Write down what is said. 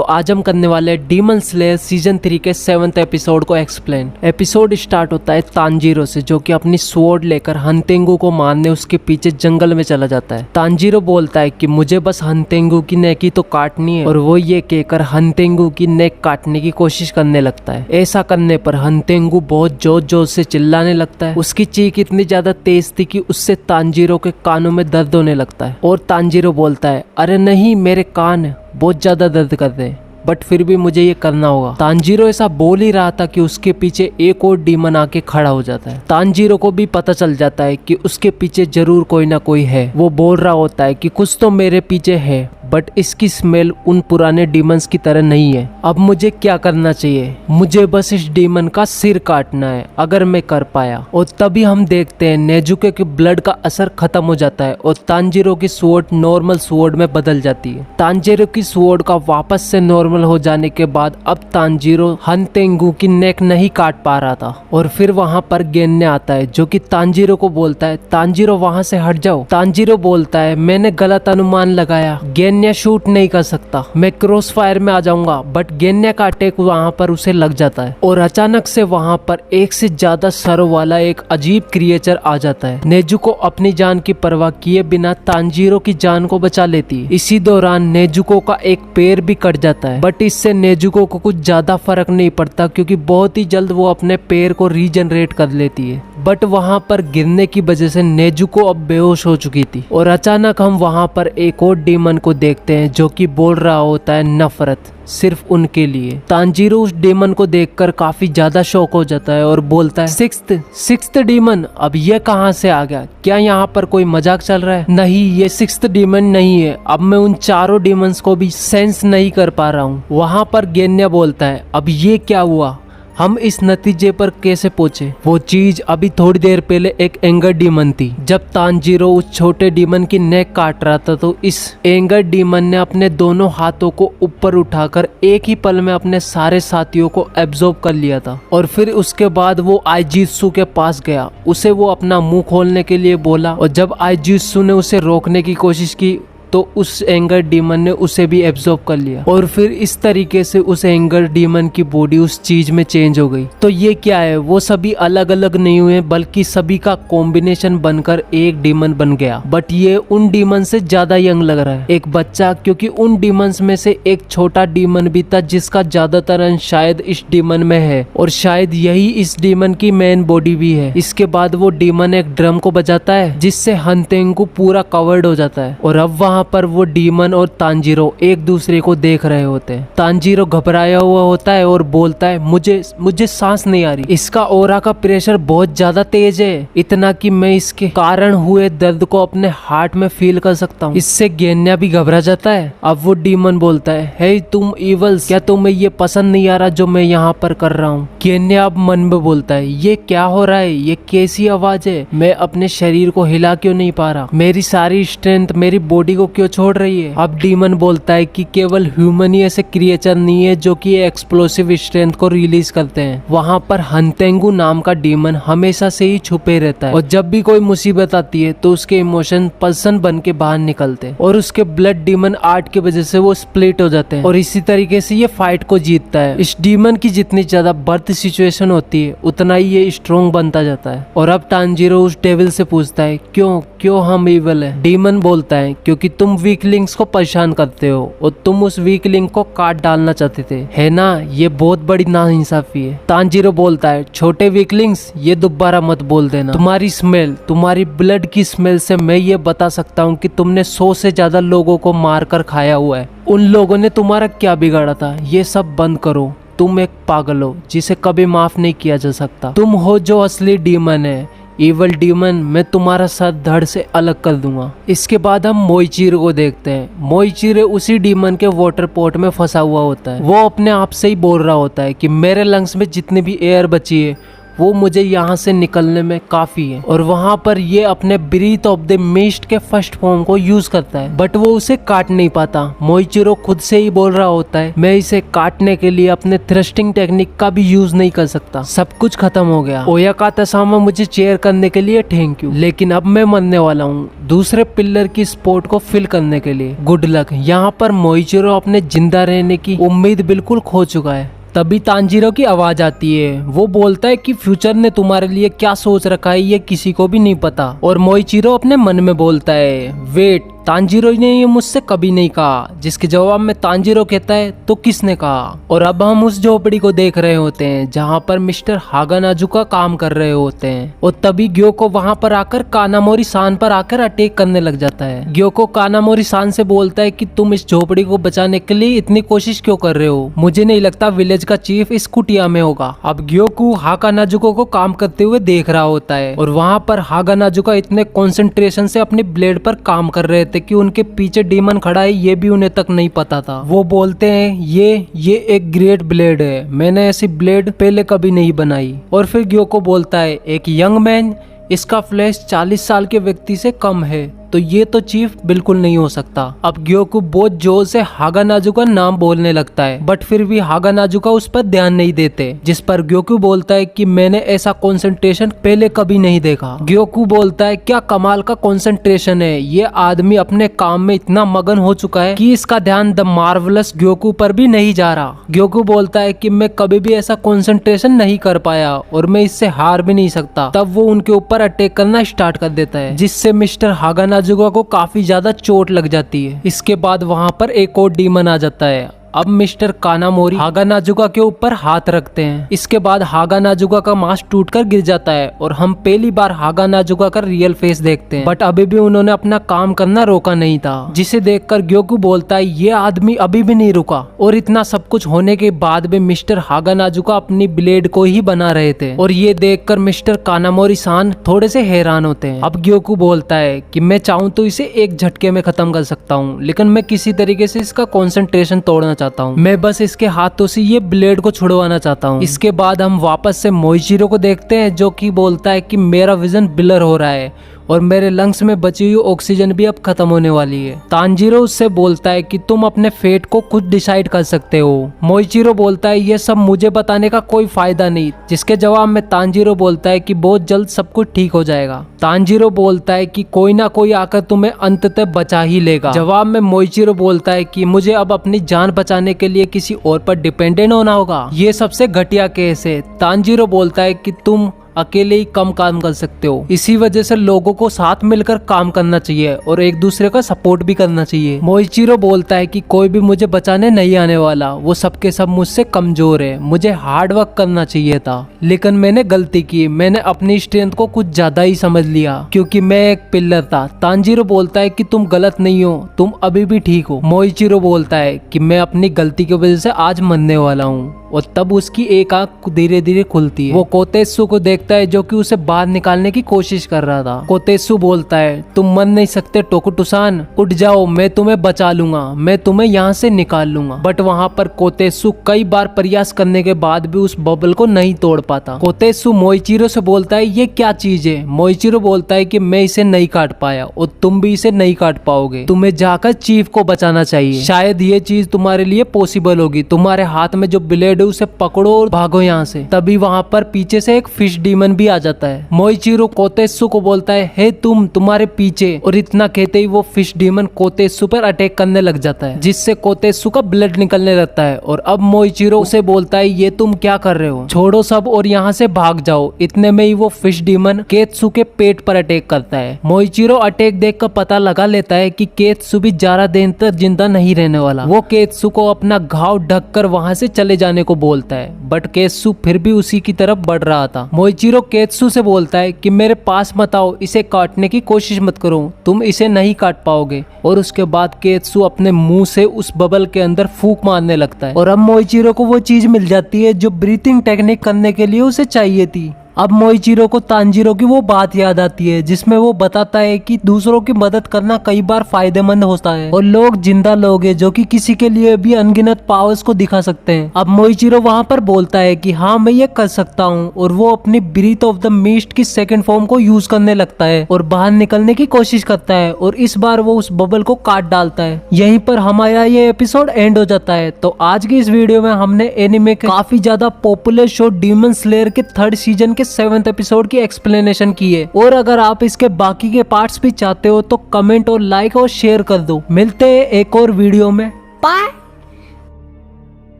तो आज हम करने वाले डीमन स्लेयर सीजन 3 के 7th एपिसोड को एक्सप्लेन। एपिसोड स्टार्ट होता है तांजीरो से, जो कि अपनी स्वॉर्ड लेकर हंतेंगू को मारने उसके पीछे जंगल में चला जाता है। तांजीरो बोलता है कि मुझे बस हंतेंगू की नेक ही तो काटनी है, और वो ये कहकर हंतेंगू की नेक काटने की कोशिश करने लगता है। ऐसा करने पर हंतेंगू बहुत जोर जोर से चिल्लाने लगता है। उसकी चीख इतनी ज्यादा तेज थी कि उससे तांजीरो के कानों में दर्द होने लगता है, और तांजीरो बोलता है अरे नहीं, मेरे कान बहुत ज्यादा दर्द कर रहे हैं, बट फिर भी मुझे ये करना होगा। तांजीरो ऐसा बोल ही रहा था कि उसके पीछे एक और डीमन आके खड़ा हो जाता है। तांजीरो को भी पता चल जाता है कि उसके पीछे जरूर कोई ना कोई है। वो बोल रहा होता है कि कुछ तो मेरे पीछे है, बट इसकी स्मेल उन पुराने डीमंस की तरह नहीं है। अब मुझे क्या करना चाहिए? मुझे बस इस डीमन का सिर काटना है, अगर मैं कर पाया। और तभी हम देखते हैं नेजुके के ब्लड का असर खत्म हो जाता है और तांजीरो की स्वॉर्ड नॉर्मल स्वॉर्ड में बदल जाती है। तांजीरो की स्वॉर्ड का वापस से नॉर्मल हो जाने के बाद अब तांजीरो हंतेंगू की नेक नहीं काट पा रहा था। और फिर वहाँ पर गेन्ने आता है, जो कि तांजीरो को बोलता है तांजीरो वहाँ से हट जाओ। तांजीरो बोलता है मैंने गलत अनुमान लगाया, गेन्ने शूट नहीं कर सकता, मैं क्रॉस फायर में आ जाऊंगा। बट गेन्ने का अटैक वहाँ पर उसे लग जाता है, और अचानक से वहाँ पर एक से ज्यादा सरों वाला एक अजीब क्रिएचर आ जाता है। नेजुको अपनी जान की परवाह किए बिना तांजीरो की जान को बचा लेती है। इसी दौरान नेजुको का एक पैर भी कट जाता है, बट इससे नेजुको को कुछ ज्यादा फर्क नहीं पड़ता, क्योंकि बहुत ही जल्द वो अपने पैर को रीजनरेट कर लेती है। बट वहाँ पर गिरने की वजह से नेजुको अब बेहोश हो चुकी थी, और अचानक हम वहाँ पर एक और डीमन को देखते हैं, जो कि बोल रहा होता है नफरत सिर्फ उनके लिए। तांजीरो उस डीमन को देखकर काफी ज्यादा शॉक हो जाता है और बोलता है सिक्स्थ डीमन, अब ये कहाँ से आ गया? क्या यहाँ पर कोई मजाक चल रहा है? नहीं, ये सिक्स्थ डीमन नहीं है। अब मैं उन चारों डीमंस को भी सेंस नहीं कर पा रहा हूँ। वहाँ पर गेन्या बोलता है अब ये क्या हुआ, हम इस नतीजे पर कैसे पहुंचे? वो चीज अभी थोड़ी देर पहले एक एंगर डीमन थी। जब तांजीरो उस छोटे डीमन की नेक काट रहा था, तो इस एंगर डीमन ने अपने दोनों हाथों को ऊपर उठाकर एक ही पल में अपने सारे साथियों को एब्जॉर्ब कर लिया था। और फिर उसके बाद वो आईजित्सु के पास गया, उसे वो अपना मुंह खोलने के लिए बोला, और जब आईजित्सु ने उसे रोकने की कोशिश की तो उस एंगर डीमन ने उसे भी एब्जॉर्ब कर लिया, और फिर इस तरीके से उस एंगर डीमन की बॉडी उस चीज में चेंज हो गई। तो ये क्या है? वो सभी अलग अलग नहीं हुए, बल्कि सभी का कॉम्बिनेशन बनकर एक डीमन बन गया। बट ये उन डीमन से ज्यादा यंग लग रहा है, एक बच्चा, क्योंकि उन डीमंस में से एक छोटा डीमन भी था जिसका ज्यादातर अंश शायद इस डीमन में है, और शायद यही इस डीमन की मेन बॉडी भी है। इसके बाद वो डीमन एक ड्रम को बजाता है, जिससे हंतेंगू पूरा कवर्ड हो जाता है, और अब वहाँ पर वो डीमन और तांजीरो एक दूसरे को देख रहे होते हैं। तांजीरो घबराया हुआ होता है और बोलता है मुझे सांस नहीं आ रही, इसका ऑरा का प्रेशर बहुत ज्यादा तेज है, इतना कि मैं इसके कारण हुए दर्द को अपने हार्ट में फील कर सकता हूँ। इससे गेन्या भी घबरा जाता है। अब वो डीमन बोलता है हे तुम इवल्स, क्या तुम्हें ये पसंद नहीं आ रहा जो मैं यहाँ पर कर रहा हूँ? गेन्या अब मन में बोलता है ये क्या हो रहा है, ये कैसी आवाज है, मैं अपने शरीर को हिला क्यों नहीं पा रहा, मेरी सारी स्ट्रेंथ मेरी बॉडी को क्यों छोड़ रही है? अब डीमन बोलता है कि केवल ह्यूमन ही ऐसे क्रिएचर नहीं है जो कि एक्सप्लोसिव स्ट्रेंथ को रिलीज करते हैं। वहाँ पर हंतेंगू नाम का डीमन हमेशा से ही छुपे रहता है, और जब भी कोई मुसीबत आती है तो उसके इमोशन पर्सन बन के बाहर निकलते हैं, और उसके ब्लड डीमन आर्ट की वजह से वो स्प्लिट हो जाते हैं, और इसी तरीके से ये फाइट को जीतता है। इस डीमन की जितनी ज्यादा बर्थ सिचुएशन होती है, उतना ही ये स्ट्रॉन्ग बनता जाता है। और अब तांजीरो उस डेविल से पूछता है क्यों हम इवल है? डीमन बोलता है क्योंकि तुम वीकलिंग्स को परेशान करते हो, और तुम उस वीकलिंग को काट डालना चाहते थे, है ना? ये बहुत बड़ी नाइंसाफी है। तांजीरो बोलता है छोटे वीकलिंग्स, ये दोबारा मत बोल देना। तुम्हारी स्मेल, तुम्हारी ब्लड की स्मेल से मैं ये बता सकता हूँ कि तुमने 100 से ज्यादा लोगों को मार कर खाया हुआ है। उन लोगों ने तुम्हारा क्या बिगाड़ा था? ये सब बंद करो। तुम एक पागल हो जिसे कभी माफ नहीं किया जा सकता। तुम हो जो असली डीमन है, इवल डीमन। मैं तुम्हारा सर धड़ से अलग कर दूंगा। इसके बाद हम मोइचिरो को देखते हैं। मोइचिरो उसी डीमन के वाटर पोर्ट में फंसा हुआ होता है। वो अपने आप से ही बोल रहा होता है कि मेरे लंग्स में जितनी भी एयर बची है वो मुझे यहाँ से निकलने में काफी है। और वहाँ पर ये अपने ब्रीथ ऑफ द मिस्ट के फर्स्ट फॉर्म को यूज करता है, बट वो उसे काट नहीं पाता। मोइचिरो खुद से ही बोल रहा होता है, मैं इसे काटने के लिए अपने थ्रस्टिंग टेक्निक का भी यूज नहीं कर सकता, सब कुछ खत्म हो गया। ओयाका तसामा मुझे चेयर करने के लिए थैंक यू, लेकिन अब मैं मरने वाला हूँ दूसरे पिलर की स्पॉट को फिल करने के लिए, गुड लक। यहाँ पर मोइचिरो अपने जिंदा रहने की उम्मीद बिल्कुल खो चुका है। तभी तांजीरो की आवाज आती है, वो बोलता है कि फ्यूचर ने तुम्हारे लिए क्या सोच रखा है ये किसी को भी नहीं पता। और मोइचिरो अपने मन में बोलता है, वेट, तांजीरो ने ये मुझसे कभी नहीं कहा। जिसके जवाब में तांजीरो कहता है, तो किसने कहा? और अब हम उस झोपड़ी को देख रहे होते हैं जहाँ पर मिस्टर हागानाजुका काम कर रहे होते हैं। और तभी ग्योको वहाँ पर आकर कानामोरी सान पर आकर अटैक करने लग जाता है। ग्योको कानामोरी सान से बोलता है कि तुम इस झोपड़ी को बचाने के लिए इतनी कोशिश क्यों कर रहे हो? मुझे नहीं लगता विलेज का चीफ इस कुटिया में होगा। अब ग्योको हागानाजुका को काम करते हुए देख रहा होता है और वहाँ पर हागानाजुका इतने कॉन्सेंट्रेशन से अपने ब्लेड पर काम कर रहे थे कि उनके पीछे डीमन खड़ा है ये भी उन्हें तक नहीं पता था। वो बोलते हैं, ये एक ग्रेट ब्लेड है, मैंने ऐसी ब्लेड पहले कभी नहीं बनाई। और फिर ग्योको बोलता है, एक यंग मैन, इसका फ्लैश 40 साल के व्यक्ति से कम है, तो ये तो चीफ बिल्कुल नहीं हो सकता। अब ग्योको बहुत जोर से हागानाजुका नाम बोलने लगता है, बट फिर भी हागानाजुका उस पर ध्यान नहीं देते, जिस पर ग्योको बोलता है कि मैंने ऐसा कंसंट्रेशन पहले कभी नहीं देखा। ग्योको बोलता है, क्या कमाल का कंसंट्रेशन है, ये आदमी अपने काम में इतना मगन हो चुका है कि इसका ध्यान द मार्वलस ग्योको पर भी नहीं जा रहा। ग्योको बोलता है कि मैं कभी भी ऐसा कंसंट्रेशन नहीं कर पाया और मैं इससे हार भी नहीं सकता। तब वो उनके ऊपर अटैक करना स्टार्ट कर देता है, जिससे मिस्टर हागानाजुका को काफी ज्यादा चोट लग जाती है। इसके बाद वहाँ पर एक और डीमन आ जाता है। अब मिस्टर कानामोरी हागानाजुका के ऊपर हाथ रखते हैं। इसके बाद हागानाजुका का मास्क टूटकर गिर जाता है और हम पहली बार हागानाजुका का रियल फेस देखते हैं, बट अभी भी उन्होंने अपना काम करना रोका नहीं था, जिसे देखकर ग्योको बोलता है, ये आदमी अभी भी नहीं रुका। और इतना सब कुछ होने के बाद भी मिस्टर हागानाजुका अपनी ब्लेड को ही बना रहे थे और ये देखकर मिस्टर कानामोरी सान थोड़े से हैरान होते हैं। अब ग्योको बोलता है कि मैं चाहूँ तो इसे एक झटके में खत्म कर सकता हूँ, लेकिन मैं किसी तरीके से इसका कॉन्सेंट्रेशन तोड़ना चाहता हूँ, मैं बस इसके हाथों से ये ब्लेड को छुड़वाना चाहता हूँ। इसके बाद हम वापस से मोइचिरो को देखते हैं, जो कि बोलता है कि मेरा विजन ब्लर हो रहा है और मेरे लंग्स में बची हुई ऑक्सीजन भी अब खत्म होने वाली है। तांजीरो उससे बोलता है कि तुम अपने फेट को खुद डिसाइड कर सकते हो। मोइचिरो बोलता है, ये सब मुझे बताने का कोई फायदा नहीं, जिसके जवाब में तांजीरो बोलता है कि बहुत जल्द सब कुछ ठीक हो जाएगा। तांजीरो बोलता है कि कोई ना कोई आकर तुम्हें अंततः बचा ही लेगा। जवाब में मोइचिरो बोलता है कि मुझे अब अपनी जान बचाने के लिए किसी और पर डिपेंडेंट होना होगा, ये सबसे घटिया केस है। तांजीरो बोलता है कि तुम अकेले ही कम काम कर सकते हो, इसी वजह से लोगों को साथ मिलकर काम करना चाहिए और एक दूसरे का सपोर्ट भी करना चाहिए। मोइचिरो बोलता है कि कोई भी मुझे बचाने नहीं आने वाला, वो सबके सब मुझसे कमजोर है, मुझे हार्ड वर्क करना चाहिए था, लेकिन मैंने गलती की, मैंने अपनी स्ट्रेंथ को कुछ ज्यादा ही समझ लिया क्योंकि मैं एक पिलर था। तांजीरो बोलता है कि तुम गलत नहीं हो, तुम अभी भी ठीक हो। मोइचिरो बोलता है कि मैं अपनी गलती की वजह से आज मरने वाला हूँ। और तब उसकी एक आंख धीरे धीरे खुलती है। वो कोतेत्सु को देखता है जो कि उसे बाहर निकालने की कोशिश कर रहा था। कोतेत्सु बोलता है, तुम मर नहीं सकते टोकुटुसान, उठ जाओ, मैं तुम्हें बचा लूंगा, मैं तुम्हें यहाँ से निकाल लूंगा। बट वहाँ पर कोतेत्सु कई बार प्रयास करने के बाद भी उस बबल को नहीं तोड़ पाता। कोतेत्सु मोइचिरो से बोलता है, ये क्या चीज है? मोइचिरो बोलता है कि मैं इसे नहीं काट पाया और तुम भी इसे नहीं काट पाओगे, तुम्हें जाकर चीफ को बचाना चाहिए, शायद ये चीज तुम्हारे लिए पॉसिबल होगी, तुम्हारे हाथ में जो ब्लेड उसे पकड़ो और भागो यहाँ से। तभी वहाँ पर पीछे से एक फिश डीमन भी आ जाता है। मोइचिरो कोतेत्सु को बोलता है, हे तुम्हारे पीछे, और इतना कहते ही वो फिश डीमन कोतेत्सु पर अटैक करने लग जाता है, जिससे कोतेत्सु का ब्लड निकलने लगता है। और अब मोइचिरो उसे बोलता है, ये तुम क्या कर रहे हो, छोड़ो सब और यहाँ से भाग जाओ। इतने में ही वो फिश डीमन केत्सु के पेट पर अटैक करता है। मोइचिरो अटैक देख कर पता लगा लेता है कि केत्सु भी ज्यादा देर तक जिंदा नहीं रहने वाला। वो केत्सु को अपना घाव ढक कर वहाँ से चले जाने को बोलता है, बट केत्सु फिर भी उसी की तरफ बढ़ रहा था। मोइचिरो केत्सु से बोलता है कि मेरे पास मत आओ, इसे काटने की कोशिश मत करो, तुम इसे नहीं काट पाओगे। और उसके बाद केत्सु अपने मुंह से उस बबल के अंदर फूंक मारने लगता है और अब मोइचिरो को वो चीज मिल जाती है जो ब्रीथिंग टेक्निक करने के लिए उसे चाहिए थी। अब मोइचिरो को तांजीरो की वो बात याद आती है जिसमें वो बताता है कि दूसरों की मदद करना कई बार फायदेमंद होता है और लोग जिंदा लोग हैं जो कि किसी के लिए भी अनगिनत पावर्स को दिखा सकते हैं। अब मोइचिरो वहाँ पर बोलता है कि हाँ मैं ये कर सकता हूँ और वो अपनी ब्रीथ ऑफ द मिस्ट की सेकंड फॉर्म को यूज करने लगता है और बाहर निकलने की कोशिश करता है और इस बार वो उस बबल को काट डालता है। यहीं पर हमारा ये एपिसोड एंड हो जाता है। तो आज की इस वीडियो में हमने एनिमे के काफी ज्यादा पॉपुलर शो डीमन स्लेयर के 3rd सीजन के 7th एपिसोड की एक्सप्लेनेशन की है और अगर आप इसके बाकी के पार्ट्स भी चाहते हो तो कमेंट और लाइक और शेयर कर दो। मिलते हैं एक और वीडियो में। बाय।